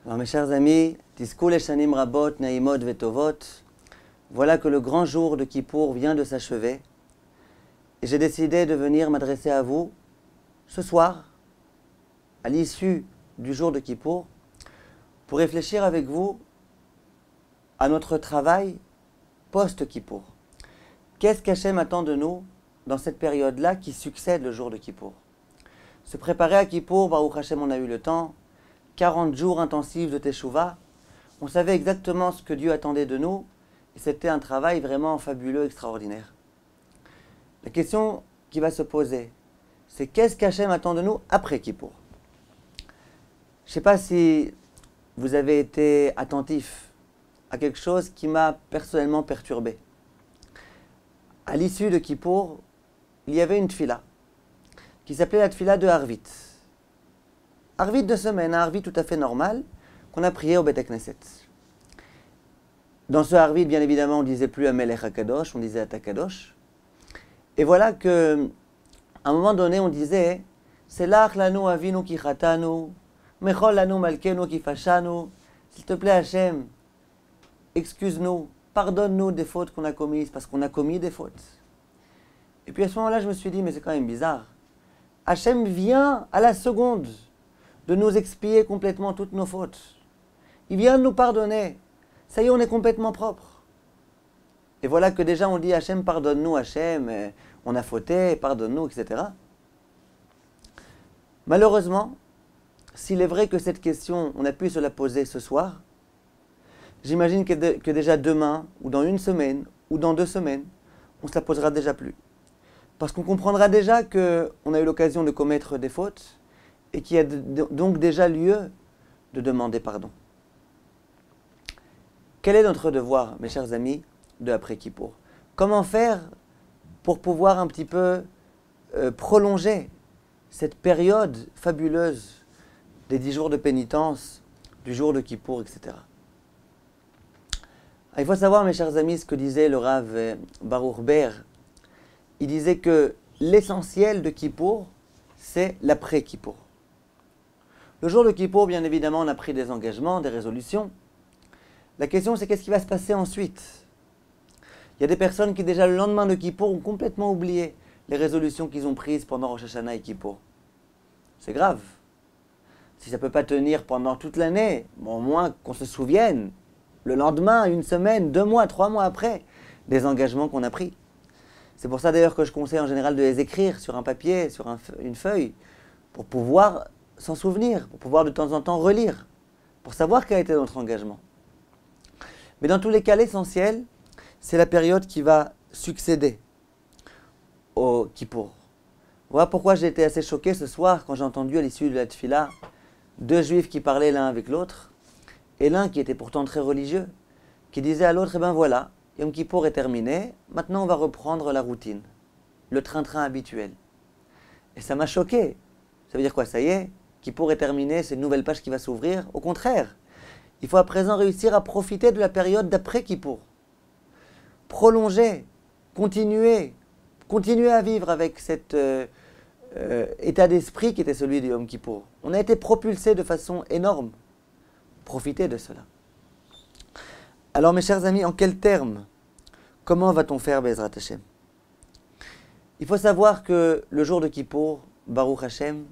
Alors mes chers amis, Tiskul Eshanim Rabot Naimot Vetovot, voilà que le grand jour de Kippour vient de s'achever et j'ai décidé de venir m'adresser à vous ce soir, à l'issue du jour de Kippour, pour réfléchir avec vous à notre travail post-Kippour. Qu'est-ce qu'Hachem attend de nous dans cette période-là qui succède le jour de Kippour? Se préparer à Kippour, Baruch Hashem, on a eu le temps, 40 jours intensifs de Teshuvah, on savait exactement ce que Dieu attendait de nous, et c'était un travail vraiment fabuleux, extraordinaire. La question qui va se poser, c'est qu'est-ce qu'Hachem attend de nous après Kippour? Je ne sais pas si vous avez été attentif à quelque chose qui m'a personnellement perturbé. À l'issue de Kippour, il y avait une tfila qui s'appelait la tfila de Harvit. Harvit de semaine, un Harvit tout à fait normal qu'on a prié au Beth Knesset. Dans ce Harvit, bien évidemment, on ne disait plus Amelech HaKadosh, on disait Atakadosh. Et voilà que, à un moment donné, on disait Selach lanu avinu ki chatanu, mechol lanu malkenu ki fashanu. S'il te plaît, Hachem, excuse-nous, pardonne-nous des fautes qu'on a commises, parce qu'on a commis des fautes. Et puis à ce moment-là, je me suis dit, mais c'est quand même bizarre. Hachem vient à la seconde de nous expier complètement toutes nos fautes. Il vient de nous pardonner. Ça y est, on est complètement propre. Et voilà que déjà on dit Hachem, pardonne-nous, Hachem, on a fauté, pardonne-nous, etc. Malheureusement, s'il est vrai que cette question, on a pu se la poser ce soir, j'imagine que déjà demain, ou dans une semaine, ou dans 2 semaines, on ne se la posera déjà plus. Parce qu'on comprendra déjà qu'on a eu l'occasion de commettre des fautes, et qu'il y a donc déjà lieu de demander pardon. Quel est notre devoir, mes chers amis, de après Kippour? Comment faire pour pouvoir un petit peu prolonger cette période fabuleuse des 10 jours de pénitence, du jour de Kippour, etc. Il faut savoir, mes chers amis, ce que disait le Rav Baruch Ber. Il disait que l'essentiel de Kippour, c'est l'après-Kippour. Le jour de Kippour, bien évidemment, on a pris des engagements, des résolutions. La question, c'est qu'est-ce qui va se passer ensuite? Il y a des personnes qui, déjà le lendemain de Kippour, ont complètement oublié les résolutions qu'ils ont prises pendant Rosh Hashanah et Kippour. C'est grave. Si ça ne peut pas tenir pendant toute l'année, bon, au moins qu'on se souvienne, le lendemain, 1 semaine, 2 mois, 3 mois après, des engagements qu'on a pris. C'est pour ça d'ailleurs que je conseille en général de les écrire sur un papier, sur une feuille, pour pouvoir s'en souvenir, pour pouvoir de temps en temps relire, pour savoir quel a été notre engagement. Mais dans tous les cas, l'essentiel, c'est la période qui va succéder au Kippour. Voilà pourquoi j'ai été assez choqué ce soir quand j'ai entendu à l'issue de la tfila 2 juifs qui parlaient l'un avec l'autre, et l'un qui était pourtant très religieux, qui disait à l'autre, eh bien voilà, Yom Kippour est terminé, maintenant on va reprendre la routine, le train-train habituel. Et ça m'a choqué. Ça veut dire quoi? Ça y est, Kippour est terminé, c'est une nouvelle page qui va s'ouvrir. Au contraire, il faut à présent réussir à profiter de la période d'après Kippour. Prolonger, continuer à vivre avec cet état d'esprit qui était celui de Yom Kippour. On a été propulsé de façon énorme. Profitez de cela. Alors mes chers amis, en quels termes, comment va-t-on faire Bezrat Hashem? Il faut savoir que le jour de Kippour, Baruch Hashem,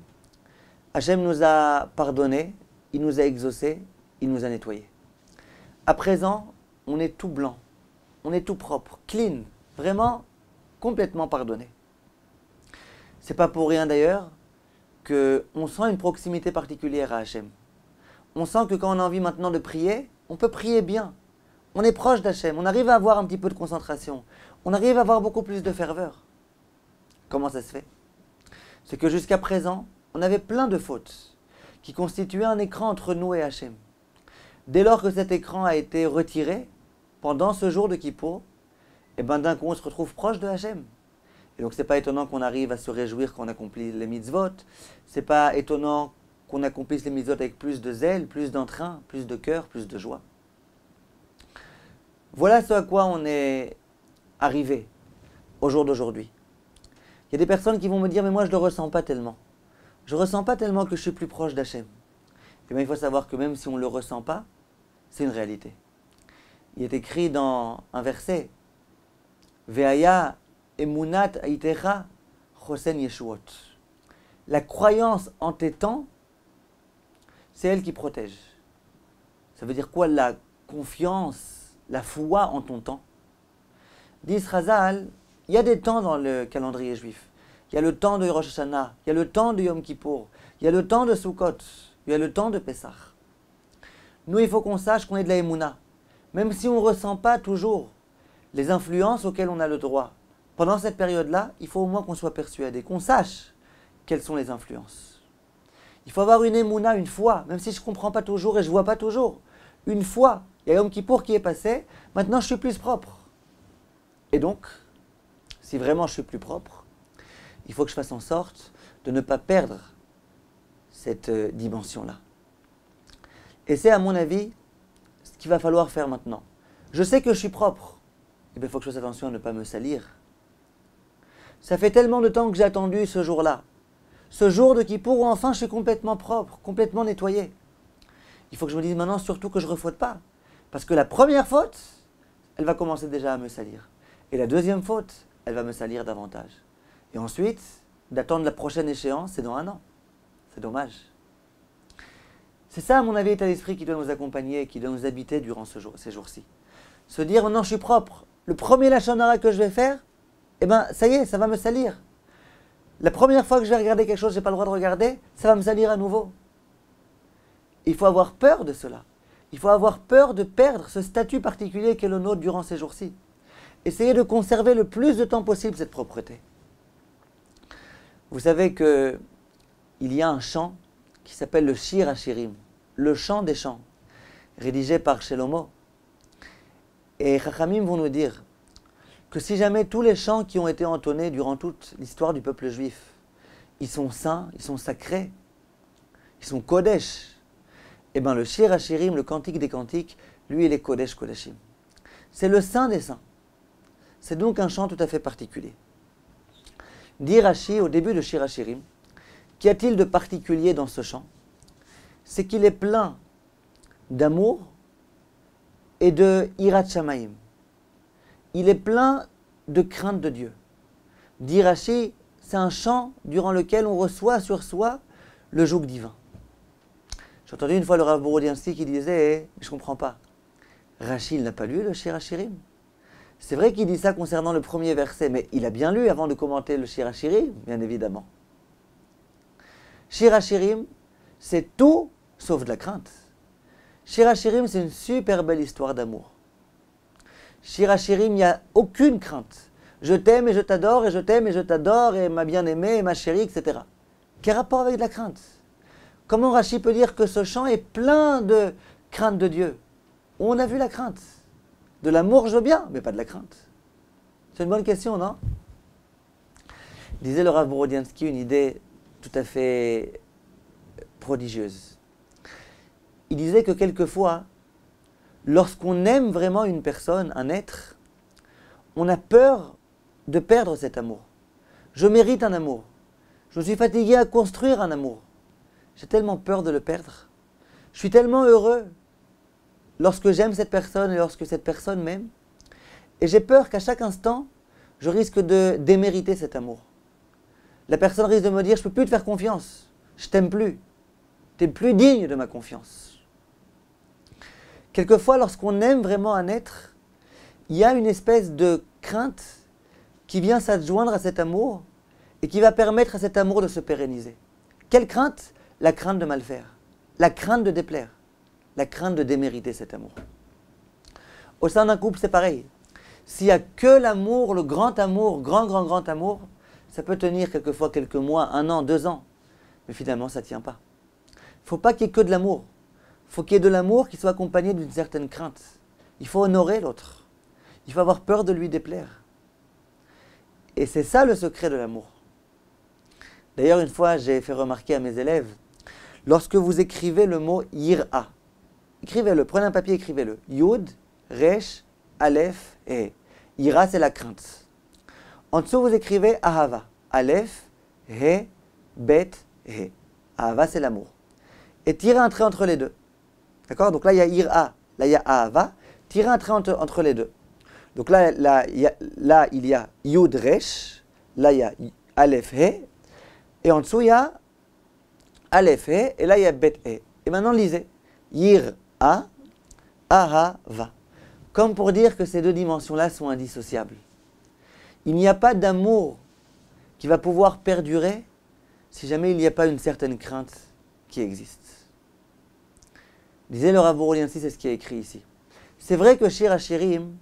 Hashem nous a pardonné, il nous a exaucés, il nous a nettoyés. À présent, on est tout blanc, on est tout propre, clean, vraiment complètement pardonné. C'est pas pour rien d'ailleurs qu'on sent une proximité particulière à Hashem. On sent que quand on a envie maintenant de prier, on peut prier bien. On est proche d'Hachem, on arrive à avoir un petit peu de concentration, on arrive à avoir beaucoup plus de ferveur. Comment ça se fait? C'est que jusqu'à présent, on avait plein de fautes qui constituaient un écran entre nous et Hachem. Dès lors que cet écran a été retiré, pendant ce jour de Kippour, et ben d'un coup on se retrouve proche de Hachem. Et donc c'est pas étonnant qu'on arrive à se réjouir quand on accomplit les mitzvot, c'est pas étonnant qu'on accomplisse les mitzvot avec plus de zèle, plus d'entrain, plus de cœur, plus de joie. Voilà ce à quoi on est arrivé au jour d'aujourd'hui. Il y a des personnes qui vont me dire, mais moi je ne le ressens pas tellement. Je ne ressens pas tellement que je suis plus proche d'Hachem. Eh bien, il faut savoir que même si on ne le ressent pas, c'est une réalité. Il est écrit dans un verset, Ve'aya emunat aitecha chosen yeshuot. La croyance en tes temps, c'est elle qui protège. Ça veut dire quoi? La confiance, la foi en ton temps. Dit Chazal, il y a des temps dans le calendrier juif. Il y a le temps de Rosh Hashanah, il y a le temps de Yom Kippour, il y a le temps de Sukkot, il y a le temps de Pessah. Nous, il faut qu'on sache qu'on est de la Emouna. Même si on ne ressent pas toujours les influences auxquelles on a le droit. Pendant cette période-là, il faut au moins qu'on soit persuadé, qu'on sache quelles sont les influences. Il faut avoir une Emouna, une foi, même si je ne comprends pas toujours et je ne vois pas toujours. Une foi. Il y a Yom Kippour qui est passé, maintenant je suis plus propre. Et donc, si vraiment je suis plus propre, il faut que je fasse en sorte de ne pas perdre cette dimension-là. Et c'est à mon avis ce qu'il va falloir faire maintenant. Je sais que je suis propre. Eh bien, il faut que je fasse attention à ne pas me salir. Ça fait tellement de temps que j'ai attendu ce jour-là. Ce jour de Kippour où enfin je suis complètement propre, complètement nettoyé. Il faut que je me dise maintenant surtout que je ne refaute pas. Parce que la première faute, elle va commencer déjà à me salir. Et la deuxième faute, elle va me salir davantage. Et ensuite, d'attendre la prochaine échéance, c'est dans 1 an. C'est dommage. C'est ça, à mon avis, l'état d'esprit qui doit nous accompagner et qui doit nous habiter durant ces jours-ci. Se dire, maintenant je suis propre. Le premier Lachon Hara que je vais faire, eh bien, ça y est, ça va me salir. La première fois que je vais regarder quelque chose que je n'ai pas le droit de regarder, ça va me salir à nouveau. Il faut avoir peur de cela. Il faut avoir peur de perdre ce statut particulier qu'est le nôtre durant ces jours-ci. Essayez de conserver le plus de temps possible cette propreté. Vous savez qu'il y a un chant qui s'appelle le Shir HaShirim, le chant des chants, rédigé par Shelomo. Et Chachamim vont nous dire que si jamais tous les chants qui ont été entonnés durant toute l'histoire du peuple juif, ils sont saints, ils sont sacrés, ils sont Kodesh, eh bien le Shir HaShirim, le cantique des cantiques, lui il est Kodesh Kodeshim. C'est le saint des saints. C'est donc un chant tout à fait particulier. Dit Rashi au début de Shir HaShirim, qu'y a-t-il de particulier dans ce chant? C'est qu'il est plein d'amour et de Hirat Shamaim. Il est plein de crainte de Dieu. Dit Rashi, c'est un chant durant lequel on reçoit sur soi le joug divin. J'ai entendu une fois le Rav Borodiansky qui disait, je ne comprends pas, Rashi, il n'a pas lu le Shir HaShirim. C'est vrai qu'il dit ça concernant le premier verset, mais il a bien lu avant de commenter le Shir HaShirim, bien évidemment. Shir HaShirim, c'est tout sauf de la crainte. Shir HaShirim, c'est une super belle histoire d'amour. Shir HaShirim, il n'y a aucune crainte. Je t'aime et je t'adore, et je t'aime et je t'adore, et ma bien-aimée, et ma chérie, etc. Quel rapport avec de la crainte? Comment Rashi peut dire que ce chant est plein de crainte de Dieu? On a vu la crainte. De l'amour, je veux bien, mais pas de la crainte. C'est une bonne question, non? Disait le Rav Borodiansky une idée tout à fait prodigieuse. Il disait que quelquefois, lorsqu'on aime vraiment une personne, un être, on a peur de perdre cet amour. Je mérite un amour. Je me suis fatigué à construire un amour. J'ai tellement peur de le perdre. Je suis tellement heureux lorsque j'aime cette personne et lorsque cette personne m'aime. Et j'ai peur qu'à chaque instant, je risque de démériter cet amour. La personne risque de me dire, je ne peux plus te faire confiance. Je t'aime plus. Tu n'es plus digne de ma confiance. Quelquefois, lorsqu'on aime vraiment un être, il y a une espèce de crainte qui vient s'adjoindre à cet amour et qui va permettre à cet amour de se pérenniser. Quelle crainte? La crainte de mal faire. La crainte de déplaire. La crainte de démériter cet amour. Au sein d'un couple, c'est pareil. S'il n'y a que l'amour, le grand amour, grand amour, ça peut tenir quelquefois quelques mois, 1 an, 2 ans. Mais finalement, ça ne tient pas. Il ne faut pas qu'il y ait que de l'amour. Il faut qu'il y ait de l'amour qui soit accompagné d'une certaine crainte. Il faut honorer l'autre. Il faut avoir peur de lui déplaire. Et c'est ça le secret de l'amour. D'ailleurs, une fois, j'ai fait remarquer à mes élèves, lorsque vous écrivez le mot Yir'a, écrivez-le, prenez un papier, écrivez-le. Yud, Resh, Aleph, He. Yir'a, c'est la crainte. En dessous, vous écrivez Ahava. Aleph, He, Bet, He. Ahava, c'est l'amour. et tirer un trait entre les deux. D'accord? Donc là, il y a ira, là, il y a ahava. Tirer un trait entre les deux. Donc là, il y a yud resh, là, il y a aleph he, et en dessous, il y a aleph he, et là, il y a bet he. Et maintenant, lisez. Yir-a, ahava. Comme pour dire que ces deux dimensions-là sont indissociables. Il n'y a pas d'amour qui va pouvoir perdurer si jamais il n'y a pas une certaine crainte qui existe. Disait le Rav Bourliansi, c'est ce qui est écrit ici. C'est vrai que Shir HaShirim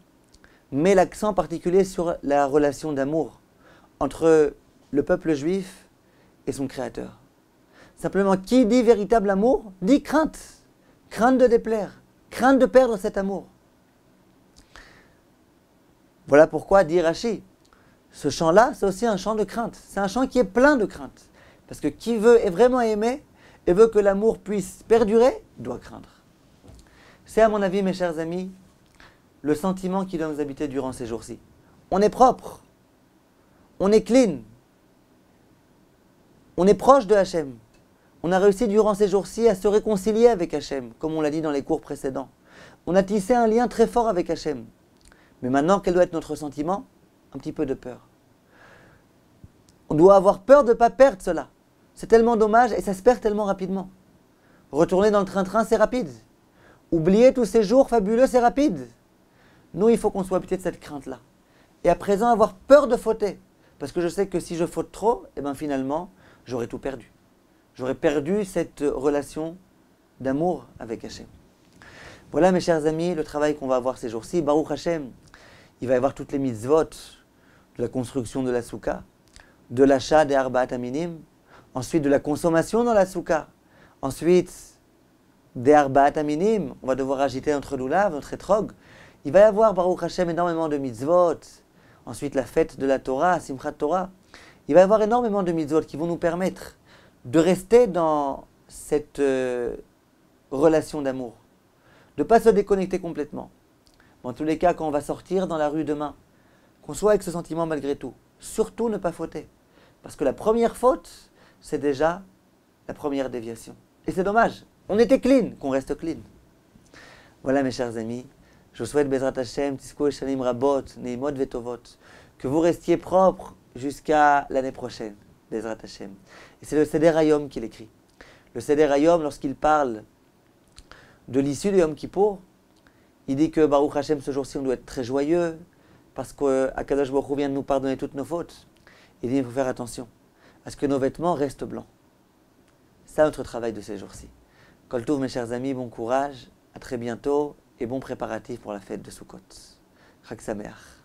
met l'accent particulier sur la relation d'amour entre le peuple juif et son Créateur. Simplement, qui dit véritable amour, dit crainte. Crainte de déplaire, crainte de perdre cet amour. Voilà pourquoi dit Rashi, ce chant-là, c'est aussi un chant de crainte. C'est un chant qui est plein de crainte. Parce que qui veut vraiment aimer et veut que l'amour puisse perdurer, doit craindre. C'est à mon avis, mes chers amis, le sentiment qui doit nous habiter durant ces jours-ci. On est propre, on est clean, on est proche de Hachem. On a réussi durant ces jours-ci à se réconcilier avec Hachem, comme on l'a dit dans les cours précédents. On a tissé un lien très fort avec Hachem. Mais maintenant, quel doit être notre sentiment? Un petit peu de peur. On doit avoir peur de ne pas perdre cela. C'est tellement dommage et ça se perd tellement rapidement. Retourner dans le train-train, c'est rapide. Oublier tous ces jours fabuleux, c'est rapide. Nous, il faut qu'on soit habité de cette crainte-là. Et à présent, avoir peur de fauter. Parce que je sais que si je faute trop, eh bien finalement, j'aurai tout perdu. J'aurais perdu cette relation d'amour avec Hachem. Voilà, mes chers amis, le travail qu'on va avoir ces jours-ci. Baruch Hachem, il va y avoir toutes les mitzvot de la construction de la soukha, de l'achat des arba'at aminim, ensuite de la consommation dans la soukha, ensuite des arba'at aminim, on va devoir agiter notre lulav, notre etrog. Il va y avoir, Baruch Hachem, énormément de mitzvot, ensuite la fête de la Torah, Simchat Torah. Il va y avoir énormément de mitzvot qui vont nous permettre de rester dans cette relation d'amour, de ne pas se déconnecter complètement. En tous les cas, quand on va sortir dans la rue demain, qu'on soit avec ce sentiment malgré tout, surtout ne pas fauter. Parce que la première faute, c'est déjà la première déviation. Et c'est dommage, on était clean, qu'on reste clean. Voilà mes chers amis, je vous souhaite Bezrat Hashem, Tisko et Shanim Rabot, Neimot Vetovot, que vous restiez propres jusqu'à l'année prochaine. Bezrat Hashem. Et c'est le Seder Hayom qu'il écrit. Le Seder Hayom, lorsqu'il parle de l'issue de Yom Kippour, il dit que Baruch Hashem, ce jour-ci, on doit être très joyeux, parce qu'Akadosh Baruch Hu vient de nous pardonner toutes nos fautes. Il dit qu'il faut faire attention à ce que nos vêtements restent blancs. C'est notre travail de ces jours-ci. Kol Tov, mes chers amis, bon courage, à très bientôt, et bon préparatif pour la fête de Sukkot. Chag Sameach.